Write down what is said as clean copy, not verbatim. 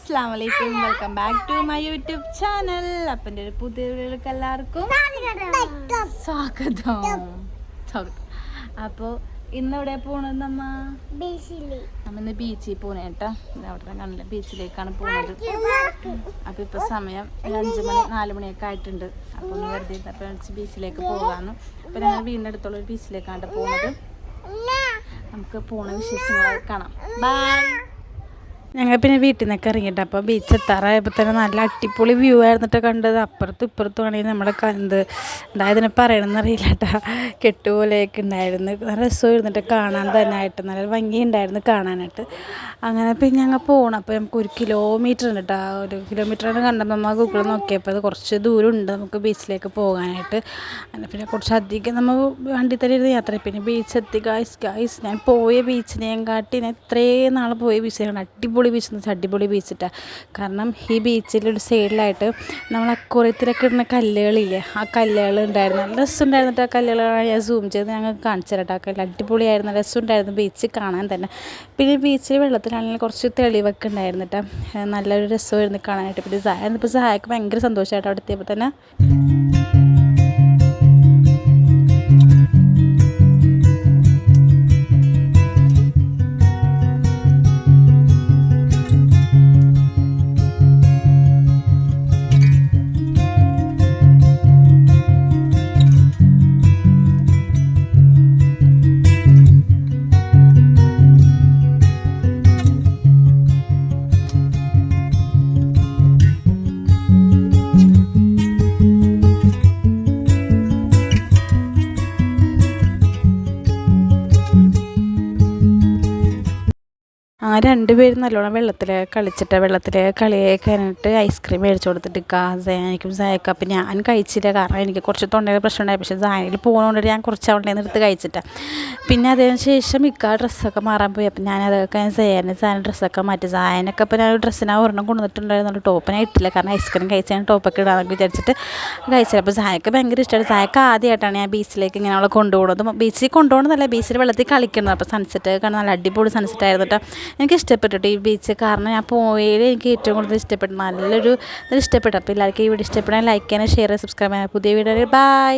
അസ്സലാമു അലൈക്കും, welcome back to my YouTube channel. അപ്പം എൻ്റെ ഒരു പുതിയ വീഡിയോയിലേക്ക് എല്ലാവർക്കും സ്വാഗതം. അപ്പോൾ ഇന്നിവിടെ പോണത് നമ്മ ഇന്ന് ബീച്ചിൽ പോണേ കേട്ടോ. അവിടെ കണ്ടില്ല, ബീച്ചിലേക്കാണ് പോകുന്നത്. അപ്പോൾ ഇപ്പോൾ സമയം 5 മണി 4 മണിയൊക്കെ ആയിട്ടുണ്ട്. അപ്പോൾ ഒന്ന് വെറുതെ ഇരുന്നപ്പോൾ ബീച്ചിലേക്ക് പോകാമെന്ന്. അപ്പോൾ ഞങ്ങൾ വീടിൻ്റെ അടുത്തുള്ള ഒരു ബീച്ചിലേക്കാണ് പോകുന്നത്. നമുക്ക് പോണ വിശേഷങ്ങൾ കാണാം. ബൈ. ഞങ്ങൾ പിന്നെ വീട്ടിൽ നിന്നൊക്കെ ഇറങ്ങിയിട്ട് അപ്പോൾ ബീച്ച് എത്താറായപ്പോൾ തന്നെ നല്ല അടിപൊളി വ്യൂ ആയിരുന്നിട്ട് കണ്ടത്. അപ്പുറത്തും ഇപ്പുറത്തും ആണെങ്കിൽ നമ്മളെ അതായത് ഇതിനെ പറയണമെന്നറിയില്ല കേട്ടോ, കെട്ടുപോലെയൊക്കെ ഉണ്ടായിരുന്നു. നല്ല രസമായിരുന്നിട്ട് കാണാൻ തന്നെ ആയിട്ട്, നല്ല ഭംഗിയുണ്ടായിരുന്നു കാണാനായിട്ട്. അങ്ങനെ പിന്നെ ഞങ്ങൾ പോകണം. അപ്പോൾ നമുക്ക് 1 കിലോമീറ്റർ ഉണ്ട് കേട്ടോ. 1 കിലോമീറ്ററാണ് കണ്ടപ്പോൾ നമ്മൾ ഗൂഗിൾ നോക്കിയപ്പോൾ അത് കുറച്ച് ദൂരമുണ്ട് നമുക്ക് ബീച്ചിലേക്ക് പോകാനായിട്ട്. അങ്ങനെ പിന്നെ കുറച്ചധികം നമ്മൾ വണ്ടി തന്നെ ഇരുന്ന് യാത്ര. പിന്നെ ബീച്ച് എത്തി. ഗായ്സ് ഞാൻ പോയ ബീച്ചിനെയും കാട്ടി ഞാൻ ഇത്രയും നാൾ പോയ ബീച്ചിലാണ് അടിപൊളി ബീച്ച് എന്ന് വെച്ചാൽ അടിപൊളി ബീച്ചിട്ടാണ്. കാരണം ഈ ബീച്ചിലൊരു സൈഡിലായിട്ട് നമ്മൾ അക്കുറത്തിലൊക്കെ ഇടുന്ന കല്ലുകളില്ലേ, ആ കല്ലുകൾ ഉണ്ടായിരുന്നു. നല്ല രസമുണ്ടായിരുന്നിട്ട് ആ കല്ലുകളാണ് ഞാൻ സൂം ചെയ്ത് ഞങ്ങൾക്ക് കാണിച്ചു തരട്ടെ. ആ കല്ല് അടിപൊളിയായിരുന്നു, രസമുണ്ടായിരുന്നു ബീച്ച് കാണാൻ തന്നെ. പിന്നെ ബീച്ചിൽ വെള്ളത്തിലാണെങ്കിൽ കുറച്ച് തെളിവൊക്കെ ഉണ്ടായിരുന്നിട്ട് നല്ലൊരു രസമായിരുന്നു കാണാനായിട്ട്. പിന്നെ ഇപ്പോൾ സഹായക്ക് ഭയങ്കര സന്തോഷമായിട്ട് അവിടെ എത്തിയപ്പോൾ തന്നെ. രണ്ടുപേരും നല്ലോണം വെള്ളത്തിൽ കളിയാക്കാനായിട്ട് ഐസ്ക്രീം മേടിച്ചു കൊടുത്തിട്ട് എനിക്കും സായക്കും. അപ്പം ഞാൻ കഴിച്ചില്ല, കാരണം എനിക്ക് കുറച്ച് തൊണ്ടയിൽ പ്രശ്നമുണ്ടായി. പക്ഷേ സായനിൽ പോകുന്നതുകൊണ്ട് ഞാൻ കുറച്ച് അവിടെ നിന്ന് എടുത്ത് കഴിച്ചിട്ടാണ്. പിന്നെ അതിന് ശേഷം ഡ്രസ്സൊക്കെ മാറാൻ പോയി. അപ്പം ഞാനതൊക്കെ സായന ഡ്രസ്സൊക്കെ മാറ്റി. സായനൊക്കെ ഇപ്പോൾ ഞാൻ ഡ്രസ്സിന് ഒരെണ്ണം കൊണ്ടുവന്നിട്ടുണ്ടായിരുന്നു. ടോപ്പ് ഞാൻ ഇട്ടില്ല, കാരണം ഐസ്ക്രീം കഴിച്ചാൽ ടോപ്പൊക്കെ ഇടാമെന്ന് വിചാരിച്ചിട്ട് കഴിച്ചില്ല. അപ്പോൾ സായക്ക് ഭയങ്കര ഇഷ്ടമാണ്. സായക്ക് ആദ്യമായിട്ടാണ് ഞാൻ ബീച്ചിലേക്ക് ഇങ്ങനെ അവളെ കൊണ്ടുപോകുന്നത്. ബീച്ചിൽ കൊണ്ടുപോകണമെന്നല്ല, ബീച്ചിൽ വെള്ളത്തിൽ കളിക്കുന്നത്. അപ്പോൾ സൺസെറ്റ് കാണാൻ നല്ല അടിപൊളി സൺസെറ്റ് ആയിരുന്നു കേട്ടോ. എനിക്ക് ഇഷ്ടപ്പെട്ടിട്ട് ഈ ബീച്ച്, കാരണം ഞാൻ പോയതിൽ എനിക്ക് ഏറ്റവും കൂടുതൽ ഇഷ്ടപ്പെട്ടു. നല്ലൊരു ഇഷ്ടപ്പെട്ടു. അപ്പോൾ എല്ലാവർക്കും ഈ വീഡിയോ ഇഷ്ടപ്പെടാൻ ലൈക്ക് ചെയ്യാനും ഷെയർ ചെയ്യാൻ സബ്സ്ക്രൈബ് ചെയ്യാൻ. പുതിയ വീഡിയോ ബൈ.